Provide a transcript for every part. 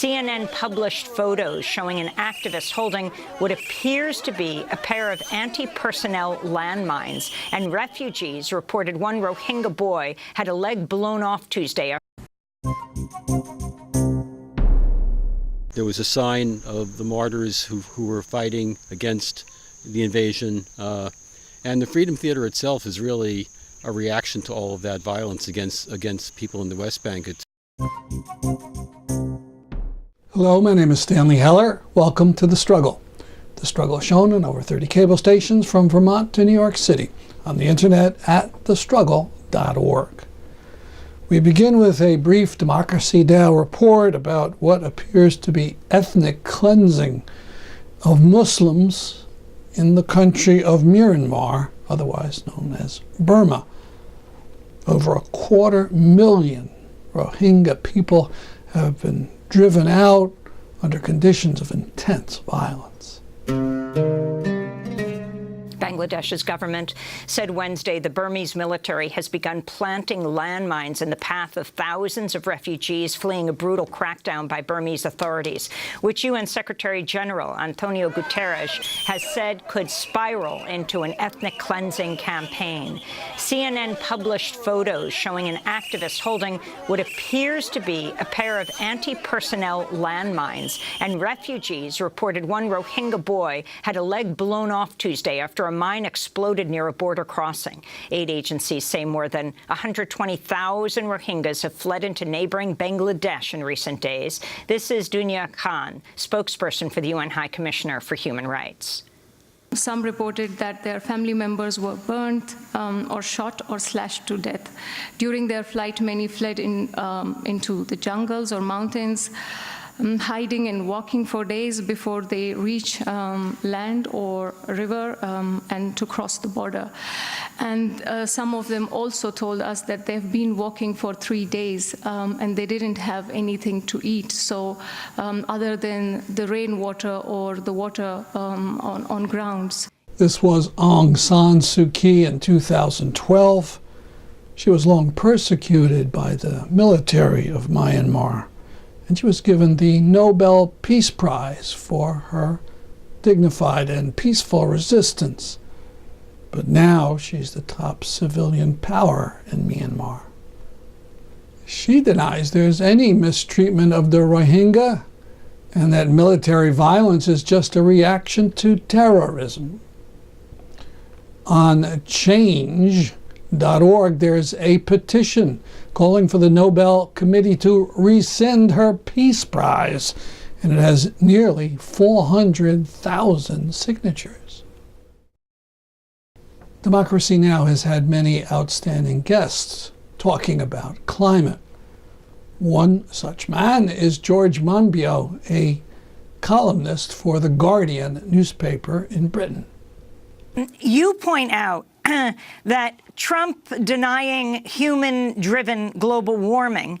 CNN published photos showing an activist holding what appears to be a pair of anti-personnel landmines, and refugees reported one Rohingya boy had a leg blown off Tuesday. There was a sign of the martyrs who were fighting against the invasion, and the Freedom Theater itself is really a reaction to all of that violence against people in the West Bank. Hello, my name is Stanley Heller. Welcome to The Struggle. The Struggle is shown on over 30 cable stations from Vermont to New York City, on the internet at thestruggle.org. We begin with a brief Democracy Now! Report about what appears to be ethnic cleansing of Muslims in the country of Myanmar, otherwise known as Burma. Over 250,000 Rohingya people have been driven out under conditions of intense violence. Bangladesh's government said Wednesday the Burmese military has begun planting landmines in the path of thousands of refugees fleeing a brutal crackdown by Burmese authorities, which UN Secretary General Antonio Guterres has said could spiral into an ethnic cleansing campaign. CNN published photos showing an activist holding what appears to be a pair of anti-personnel landmines, and refugees reported one Rohingya boy had a leg blown off Tuesday after a mine exploded near a border crossing. Aid agencies say more than 120,000 Rohingyas have fled into neighboring Bangladesh in recent days. This is Dunya Khan, spokesperson for the UN High Commissioner for Human Rights. Some reported that their family members were burnt or shot or slashed to death. During their flight, many fled into the jungles or mountains, hiding and walking for days before they reach land or river and to cross the border. And some of them also told us that they've been walking for 3 days and they didn't have anything to eat. So other than the rainwater or the water on grounds. This was Aung San Suu Kyi in 2012. She was long persecuted by the military of Myanmar, and she was given the Nobel Peace Prize for her dignified and peaceful resistance. But now she's the top civilian power in Myanmar. She denies there's any mistreatment of the Rohingya and that military violence is just a reaction to terrorism. On change.org, there's a petition calling for the Nobel Committee to rescind her Peace Prize, and it has nearly 400,000 signatures. Democracy Now! Has had many outstanding guests talking about climate. One such man is George Monbiot, a columnist for The Guardian newspaper in Britain. You point out that Trump denying human-driven global warming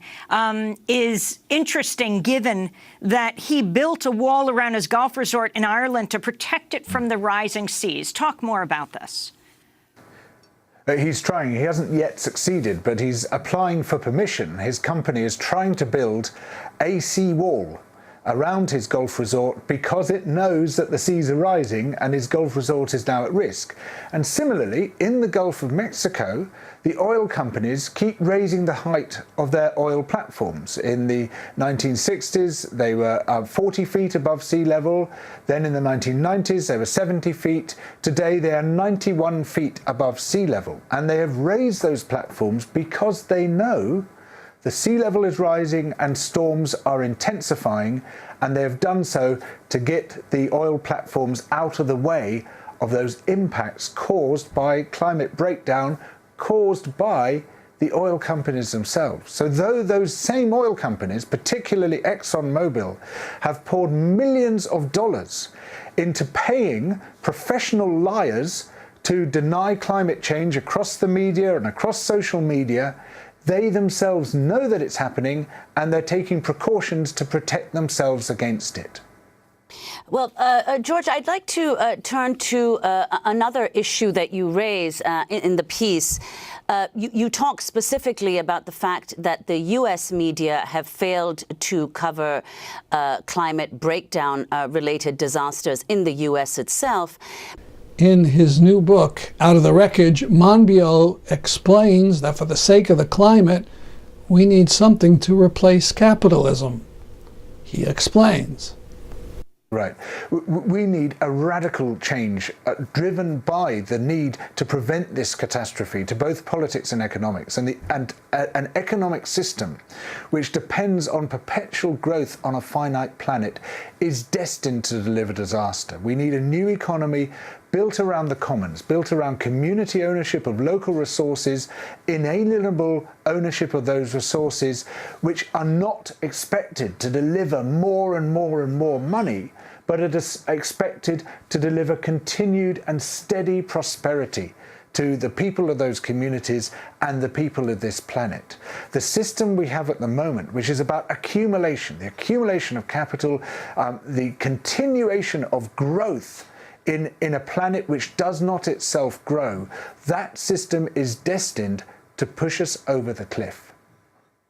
is interesting, given that he built a wall around his golf resort in Ireland to protect it from the rising seas. Talk more about this. He's trying. He hasn't yet succeeded, but he's applying for permission. His company is trying to build a seawall around his golf resort because it knows that the seas are rising and his golf resort is now at risk. And similarly, in the Gulf of Mexico, the oil companies keep raising the height of their oil platforms. In the 1960s, they were 40 feet above sea level. Then in the 1990s, they were 70 feet. Today, they are 91 feet above sea level. And they have raised those platforms because they know the sea level is rising and storms are intensifying, and they have done so to get the oil platforms out of the way of those impacts caused by climate breakdown, caused by the oil companies themselves. So though those same oil companies, particularly ExxonMobil, have poured millions of dollars into paying professional liars to deny climate change across the media and across social media, they themselves know that it's happening, and they're taking precautions to protect themselves against it. Well, George, I'd like to turn to another issue that you raise in the piece. You talk specifically about the fact that the U.S. media have failed to cover climate breakdown-related disasters in the U.S. itself. In his new book, Out of the Wreckage, Monbiot explains that for the sake of the climate, we need something to replace capitalism. He explains. Right. We need a radical change driven by the need to prevent this catastrophe to both politics and economics, and an economic system which depends on perpetual growth on a finite planet is destined to deliver disaster. We need a new economy built around the commons, built around community ownership of local resources, inalienable ownership of those resources, which are not expected to deliver more and more and more money, but are expected to deliver continued and steady prosperity to the people of those communities and the people of this planet. The system we have at the moment, which is about accumulation, the accumulation of capital, the continuation of growth in a planet which does not itself grow, that system is destined to push us over the cliff.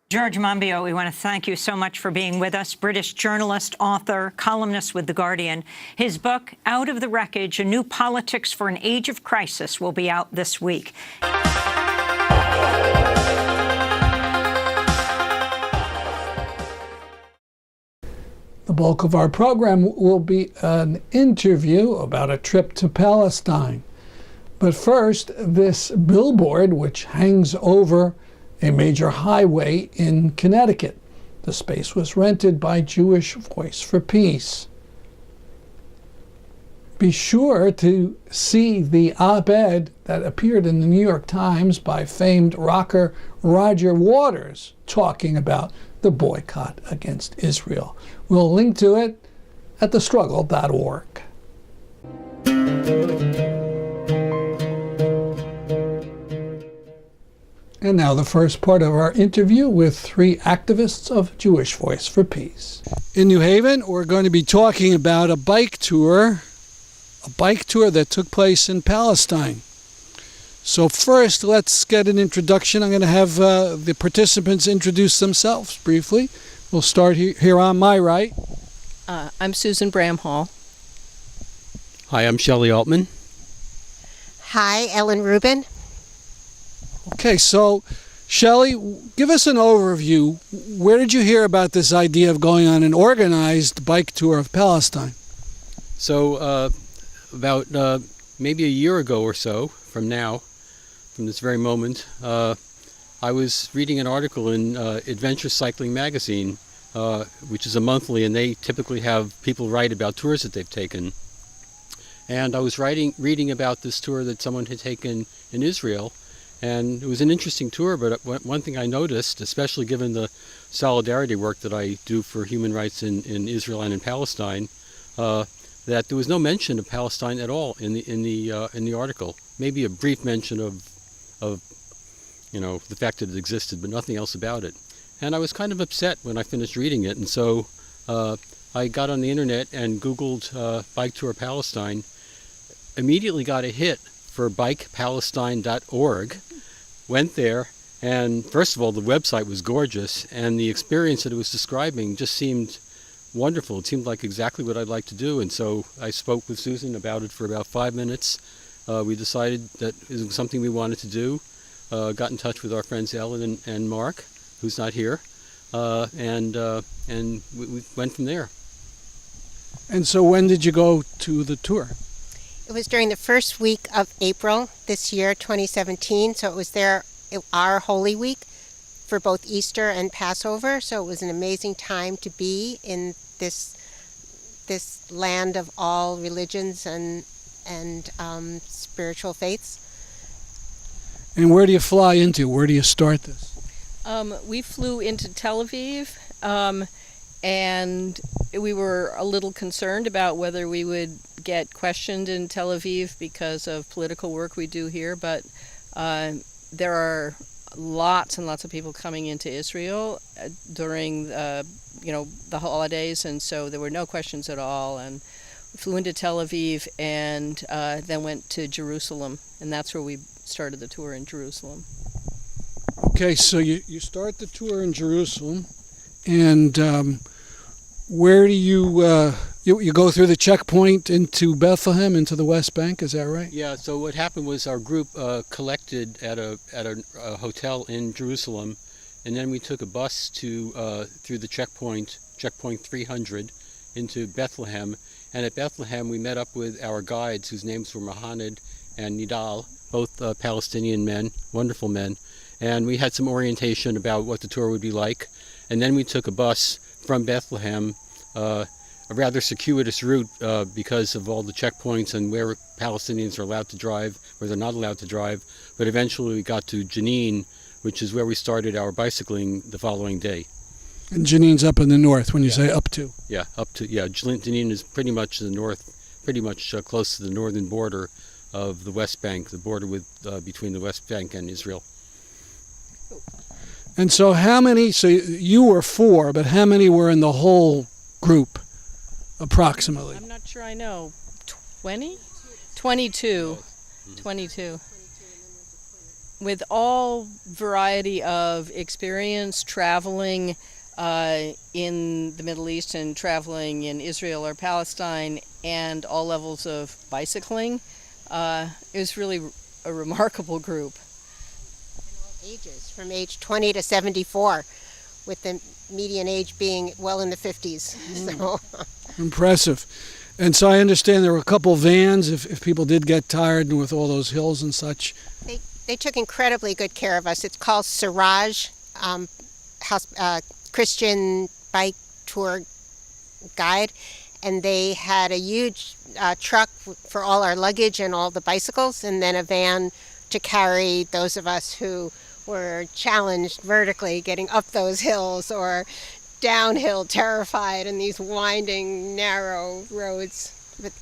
George Monbiot, we want to thank you so much for being with us. British journalist, author, columnist with The Guardian. His book, Out of the Wreckage, A New Politics for an Age of Crisis, will be out this week. The bulk of our program will be an interview about a trip to Palestine. But first, this billboard, which hangs over a major highway in Connecticut. The space was rented by Jewish Voice for Peace. Be sure to see the op-ed that appeared in the New York Times by famed rocker Roger Waters talking about the boycott against Israel. We'll link to it at thestruggle.org. And now the first part of our interview with three activists of Jewish Voice for Peace. In New Haven, we're going to be talking about a bike tour that took place in Palestine. So first, let's get an introduction. I'm going to have the participants introduce themselves briefly. We'll start here on my right. I'm Susan Bramhall. Hi, I'm Shelly Altman. Hi, Ellen Rubin. Okay, so Shelly, give us an overview. Where did you hear about this idea of going on an organized bike tour of Palestine? So about maybe a year ago or so from this very moment, I was reading an article in Adventure Cycling Magazine, which is a monthly, and they typically have people write about tours that they've taken. And I was reading about this tour that someone had taken in Israel. And it was an interesting tour, but one thing I noticed, especially given the solidarity work that I do for human rights in Israel and in Palestine, that there was no mention of Palestine at all in the article. Maybe a brief mention of the fact that it existed, but nothing else about it. And I was kind of upset when I finished reading it, and so I got on the internet and Googled Bike Tour Palestine. Immediately got a hit for bikepalestine.org. Went there, and first of all, the website was gorgeous, and the experience that it was describing just seemed wonderful. It seemed like exactly what I'd like to do, and so I spoke with Susan about it for about 5 minutes. We decided that it was something we wanted to do. Got in touch with our friends Ellen and Mark, who's not here, and we went from there. And so when did you go to the tour? It was during the first week of April this year, 2017, so it was our Holy Week for both Easter and Passover, so it was an amazing time to be in this land of all religions and spiritual faiths. And where do you fly into? Where do you start this? We flew into Tel Aviv, and we were a little concerned about whether we would get questioned in Tel Aviv because of political work we do here, but there are lots and lots of people coming into Israel during the holidays, and so there were no questions at all. And we flew into Tel Aviv and then went to Jerusalem, and that's where we started the tour in Jerusalem. Okay, so you start the tour in Jerusalem, and where do you go through the checkpoint into Bethlehem, into the West Bank? Is that right? Yeah. So what happened was our group collected at a hotel in Jerusalem, and then we took a bus through the checkpoint 300, into Bethlehem. And at Bethlehem, we met up with our guides, whose names were Mohanad and Nidal, both Palestinian men, wonderful men. And we had some orientation about what the tour would be like. And then we took a bus from Bethlehem, a rather circuitous route because of all the checkpoints and where Palestinians are allowed to drive, where they're not allowed to drive. But eventually we got to Jenin, which is where we started our bicycling the following day. And Jenin's up in the north when you say up to. Yeah, Jenin is pretty much the north, pretty much close to the northern border of the West Bank, the border between the West Bank and Israel. And so so you were 4, but how many were in the whole group, approximately? I'm not sure I know. 20? 22. 22. With all variety of experience traveling in the Middle East and traveling in Israel or Palestine, and all levels of bicycling. It was really a remarkable group. Ages, from age 20 to 74, with the median age being well in the 50s. So Impressive. And so I understand there were a couple vans if people did get tired, and with all those hills and such. they took incredibly good care of us. It's called Siraj, Christian bike tour guide, and they had a huge truck for all our luggage and all the bicycles, and then a van to carry those of us who were challenged vertically getting up those hills or downhill, terrified in these winding, narrow roads. But,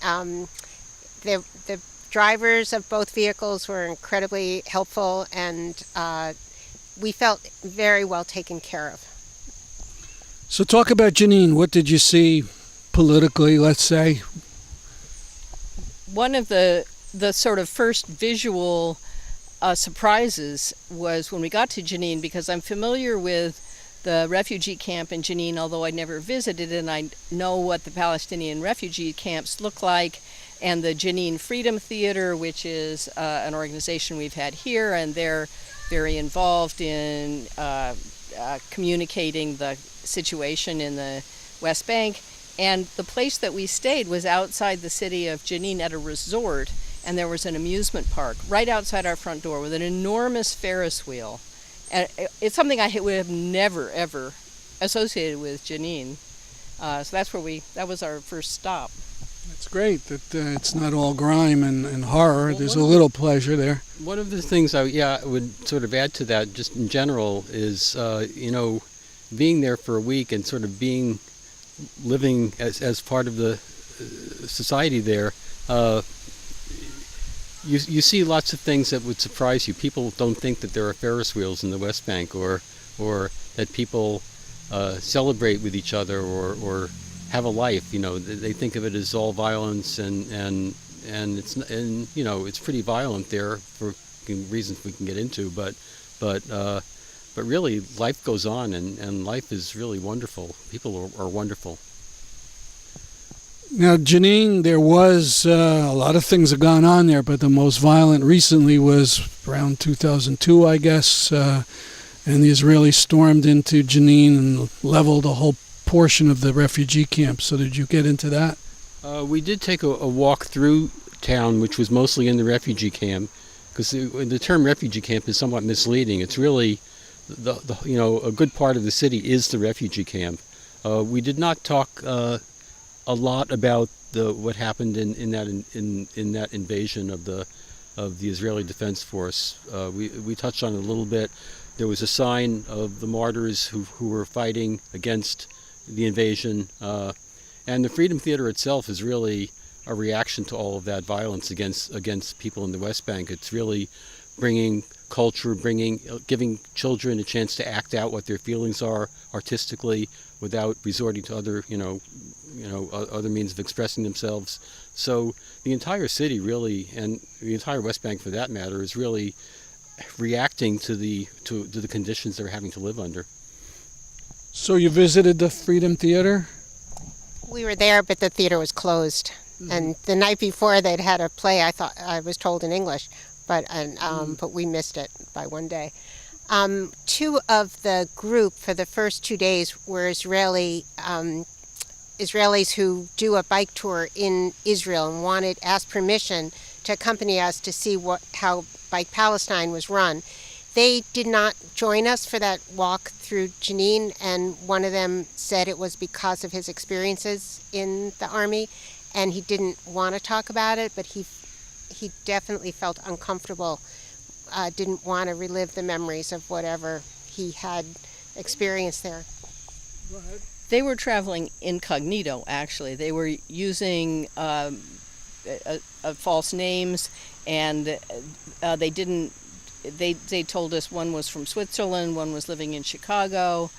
the drivers of both vehicles were incredibly helpful, and we felt very well taken care of. So talk about Jenin. What did you see politically, let's say? One of the sort of first visual surprises was when we got to Jenin, because I'm familiar with the refugee camp in Jenin, although I never visited, and I know what the Palestinian refugee camps look like, and the Jenin Freedom Theater, which is an organization we've had here, and they're very involved in communicating the situation in the West Bank. And the place that we stayed was outside the city of Jenin at a resort, and there was an amusement park right outside our front door with an enormous Ferris wheel. And it's something I would have never, ever associated with Jenin. So that was our first stop. It's great that it's not all grime and horror. Well, there's a little pleasure there. One of the things I would sort of add to that, just in general, is being there for a week and sort of living as part of the society there. You see lots of things that would surprise you. People don't think that there are Ferris wheels in the West Bank, or that people celebrate with each other, or have a life. They think of it as all violence, and it's pretty violent there for reasons we can get into. But really, life goes on, and life is really wonderful. People are wonderful. Now, Jenin, there was a lot of things have gone on there, but the most violent recently was around 2002, I guess, and the Israelis stormed into Jenin and leveled a whole portion of the refugee camp. So did you get into that? We did take a walk through town, which was mostly in the refugee camp, because the term refugee camp is somewhat misleading. It's really a good part of the city is the refugee camp. We did not talk a lot about what happened in that invasion of the Israeli Defense Force. We touched on it a little bit. There was a sign of the martyrs who were fighting against the invasion, and the Freedom Theater itself is really a reaction to all of that violence against people in the West Bank. It's really bringing culture, giving children a chance to act out what their feelings are artistically without resorting to other other means of expressing themselves. So the entire city really, and the entire West Bank for that matter, is really reacting to the conditions they're having to live under. So you visited the Freedom Theater? We were there, but the theater was closed. And the night before, they'd had a play. I was told in English, but we missed it by one day. Two of the group for the first 2 days were Israelis who do a bike tour in Israel and asked permission to accompany us to see how Bike Palestine was run. They did not join us for that walk through Jenin, and one of them said it was because of his experiences in the army, and he didn't want to talk about it, but he definitely felt uncomfortable, didn't want to relive the memories of whatever he had experienced there. Go ahead. They were traveling incognito, actually. They were using false names, and they told us one was from Switzerland, one was living in Chicago.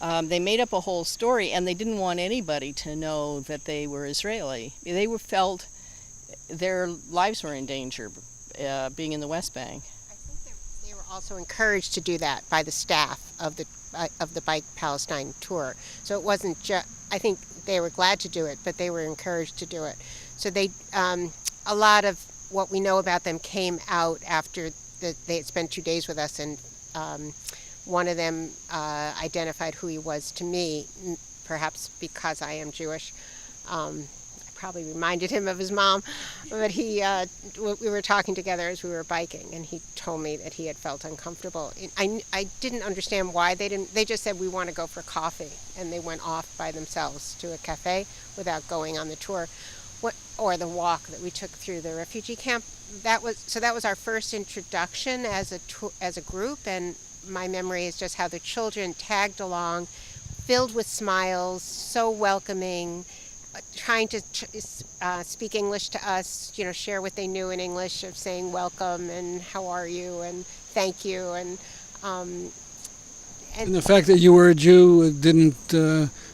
They made up a whole story, and they didn't want anybody to know that they were Israeli. They felt their lives were in danger being in the West Bank. I think they were also encouraged to do that by the staff of the Bike Palestine tour. So it wasn't just, I think they were glad to do it, but they were encouraged to do it. So a lot of what we know about them came out after they had spent 2 days with us, and one of them identified who he was to me, perhaps because I am Jewish. I probably reminded him of his mom, but we were talking together as we were biking, and he told me that he had felt uncomfortable. I didn't understand why they didn't. They just said, we want to go for coffee, and they went off by themselves to a cafe without going on the tour or the walk that we took through the refugee camp. That was our first introduction as a group, and my memory is just how the children tagged along, filled with smiles, so welcoming, trying to speak English to us, share what they knew in English, of saying welcome and how are you and thank you, and the fact that you were a Jew didn't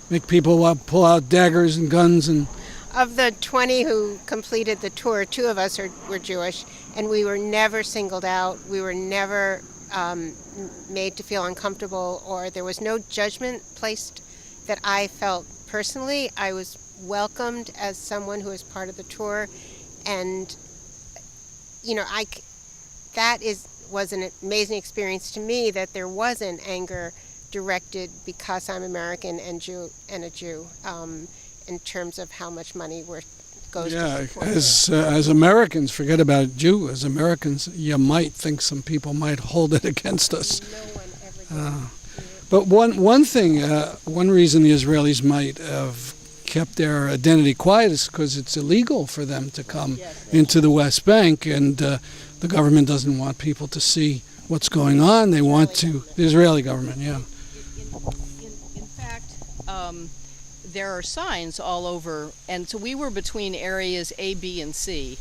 make people pull out daggers and guns. And of the 20 who completed the tour, 2 of us were Jewish, and we were never singled out. We were never made to feel uncomfortable, or there was no judgment placed that I felt personally. I was welcomed as someone who was part of the tour, and that was an amazing experience to me, that there wasn't anger directed because I'm American and a Jew, in terms of how much money goes to support. As Americans, forget about Jew. As Americans, you might think some people might hold it against us. No one ever did. But one reason the Israelis might have kept their identity quiet is because it's illegal for them to come into the West Bank, and the government doesn't want people to see what's going on. They want to, the Israeli government, yeah. In fact, there are signs all over, and so we were between areas A, B, and C,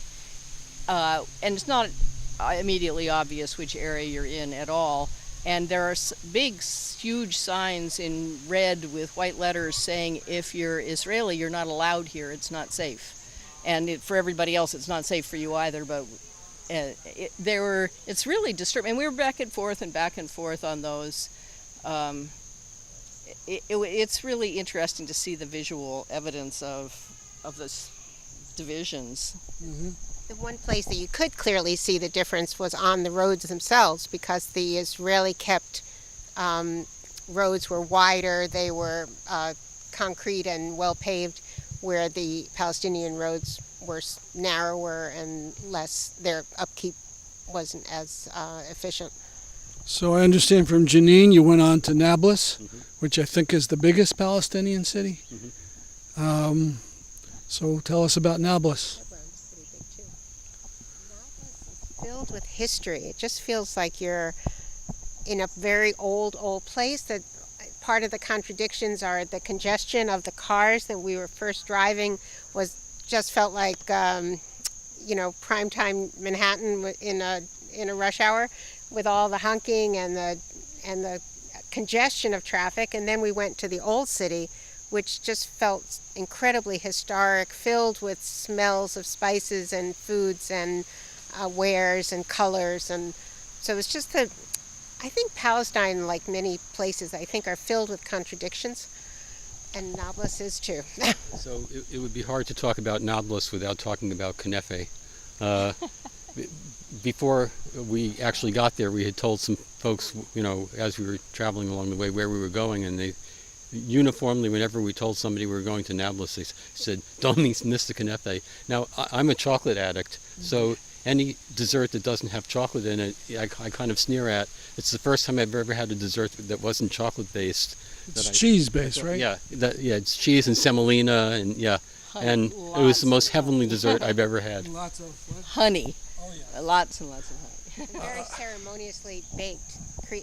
and it's not immediately obvious which area you're in at all. And there are big, huge signs in red with white letters saying, if you're Israeli, you're not allowed here, it's not safe. And for everybody else, it's not safe for you either, but it's really disturbing. And we were back and forth on those. It's really interesting to see the visual evidence of those divisions. Mm-hmm. The one place that you could clearly see the difference was on the roads themselves, because the Israeli kept roads were wider, they were concrete and well paved, where the Palestinian roads were narrower and less, their upkeep wasn't as efficient. So I understand from Jenin you went on to Nablus, which I think is the biggest Palestinian city. So tell us about Nablus. Filled with history. It just feels like you're in a very old place. That part of the contradictions are the congestion of the cars that we were first driving just felt like primetime Manhattan in a rush hour, with all the honking and the congestion of traffic. And then we went to the old city, which just felt incredibly historic, filled with smells of spices and foods and wares and colors, and So it's just I think Palestine, like many places, I think are filled with contradictions, and Nablus is too. So it would be hard to talk about Nablus without talking about Knefe. Before we actually got there, we had told some folks, as we were traveling along the way where we were going, and they uniformly, whenever we told somebody we were going to Nablus, they said, "Don't miss the Knefe." Now, I'm a chocolate addict, so any dessert that doesn't have chocolate in it, I kind of sneer at. It's the first time I've ever had a dessert that wasn't chocolate-based. It's cheese-based, right? Yeah, it's cheese and semolina, and and it was the most heavenly dessert I've ever had. Lots of Honey. Oh, yeah. Lots and lots of honey. Very ceremoniously baked,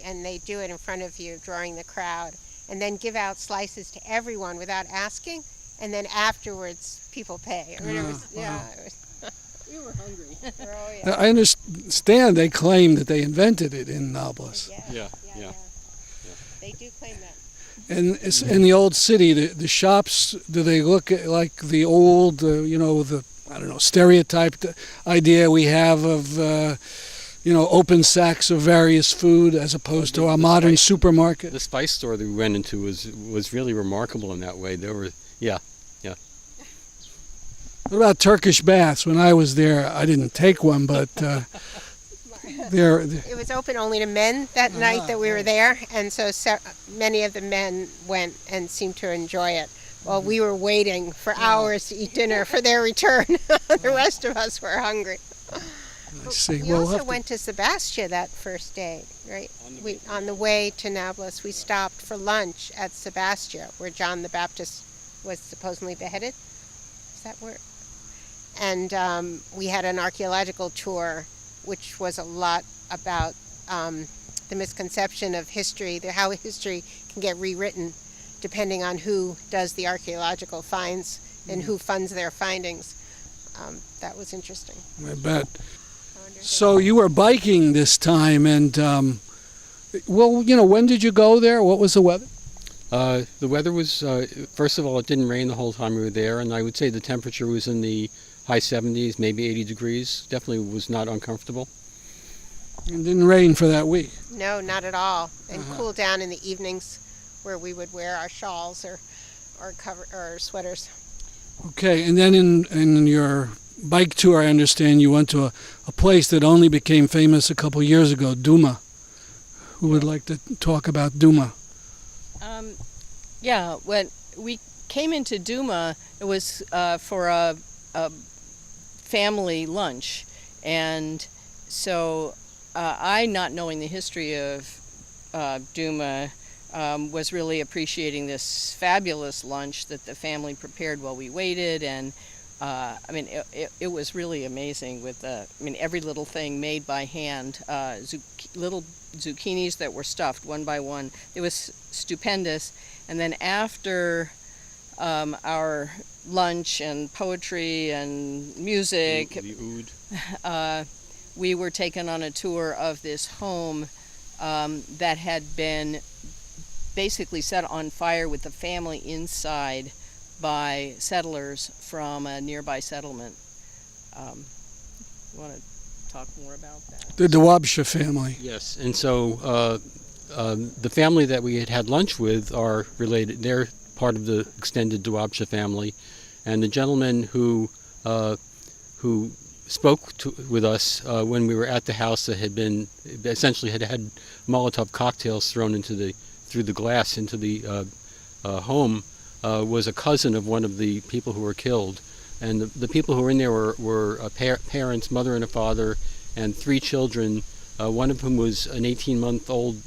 and they do it in front of you, drawing the crowd, and then give out slices to everyone without asking, and then afterwards people pay. I mean, it was, We were hungry. oh, yeah. I understand they claim that they invented it in Nablus. Yeah. They do claim that. And in the old city, the shops, do they look like the old, the stereotyped idea we have of, open sacks of various food as opposed to a modern supermarket? The spice store that we went into was really remarkable in that way. There were, What about Turkish baths? When I was there, I didn't take one, but It was open only to men that night that we were there, and so many of the men went and seemed to enjoy it, while we were waiting for hours to eat dinner for their return. The rest of us were hungry. I see. We also went to Sebastia that first day, right? On the way to Nablus, we stopped for lunch at Sebastia, where John the Baptist was supposedly beheaded. Is that where? And we had an archaeological tour, which was a lot about the misconception of history, how history can get rewritten depending on who does the archaeological finds and who funds their findings. That was interesting. I bet. So you were biking this time, and when did you go there? What was the weather? The weather was, first of all, it didn't rain the whole time we were there, and I would say the temperature was in the high 70s, maybe 80 degrees. Definitely was not uncomfortable. It didn't rain for that week? No, not at all. And cool down in the evenings, where we would wear our shawls or sweaters. Okay, and then in your bike tour, I understand you went to a place that only became famous a couple years ago, Duma. Who would like to talk about Duma? When we came into Duma, it was for a family lunch, and so I, not knowing the history of Duma, was really appreciating this fabulous lunch that the family prepared while we waited, and it was really amazing with every little thing made by hand, little zucchinis that were stuffed one by one. It was stupendous. And then after our lunch and poetry and music, the oud. We were taken on a tour of this home that had been basically set on fire with the family inside by settlers from a nearby settlement. You want to talk more about that? The Dawabsha family. Yes, and so the family that we had lunch with are related. They're part of the extended Dawabsha family, and the gentleman who spoke with us when we were at the house that had been essentially had Molotov cocktails thrown through the glass into the home was a cousin of one of the people who were killed, and the people who were in there were parents, mother and a father, and 3 children. One of whom was an 18-month-old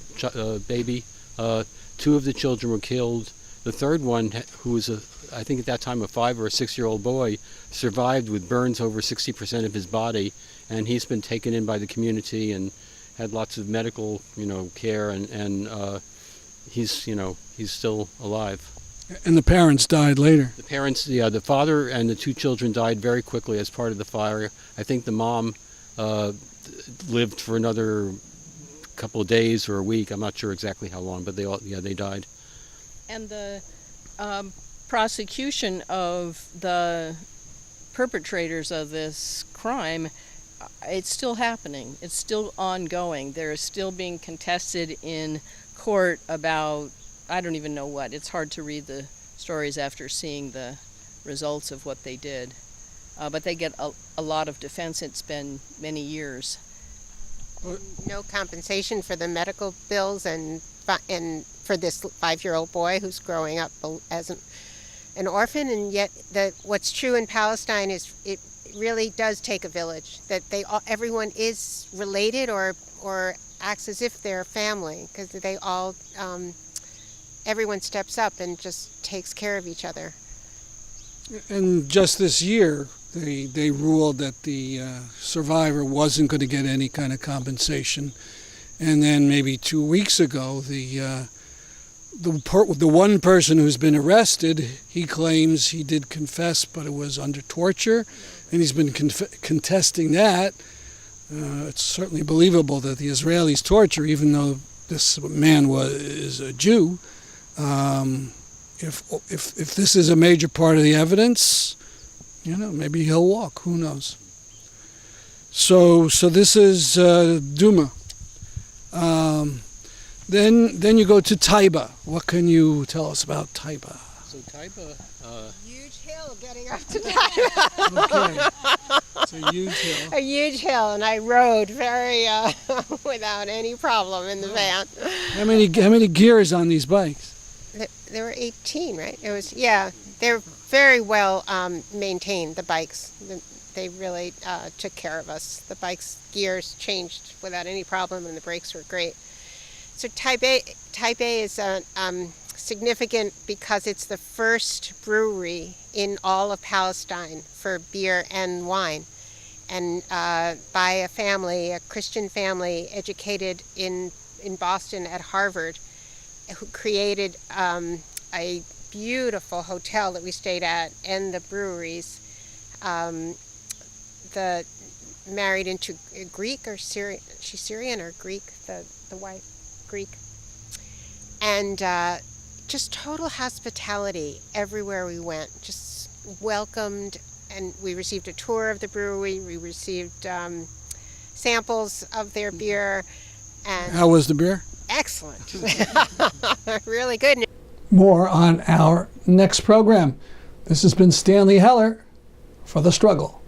baby. 2 of the children were killed. The third one, who was I think at that time a 5 or 6-year-old boy, survived with burns over 60% of his body, and he's been taken in by the community and had lots of medical, care, and he's still alive. And the parents died later. The parents, the father and the 2 children died very quickly as part of the fire. I think the mom lived for another couple of days or a week. I'm not sure exactly how long, but they died. And the prosecution of the perpetrators of this crime it's still happening. It's still ongoing. They're still being contested in court about, I don't even know what. It's hard to read the stories after seeing the results of what they did. But they get a lot of defense. It's been many years. No compensation for the medical bills and for this 5-year-old boy who's growing up as an orphan. And yet what's true in Palestine is it really does take a village, that everyone is related or acts as if they're family, because they all everyone steps up and just takes care of each other. And just this year, they ruled that the survivor wasn't going to get any kind of compensation. And then maybe 2 weeks ago, the one person who's been arrested, he claims he did confess, but it was under torture, and he's been contesting that. It's certainly believable that the Israelis torture, even though this man is a Jew. If this is a major part of the evidence, maybe he'll walk. Who knows? So this is Duma. Then you go to Taiba. What can you tell us about Taiba? So Taiba. Huge hill getting up to Taiba. Okay. It's a huge hill. A huge hill, and I rode very without any problem in the van. How many gears on these bikes? There were 18, right? It was, yeah. They're very well maintained, the bikes. They really took care of us. The bike's gears changed without any problem, and the brakes were great. So Taipei is significant because it's the first brewery in all of Palestine for beer and wine, and by a Christian family educated in Boston at Harvard, who created a beautiful hotel that we stayed at and the breweries. Married into a Greek or Syrian, she's Syrian or Greek, the wife, Greek. And just total hospitality everywhere we went, just welcomed, and we received a tour of the brewery, we received samples of their beer. And how was the beer? Excellent. Really good. More on our next program. This has been Stanley Heller for The Struggle.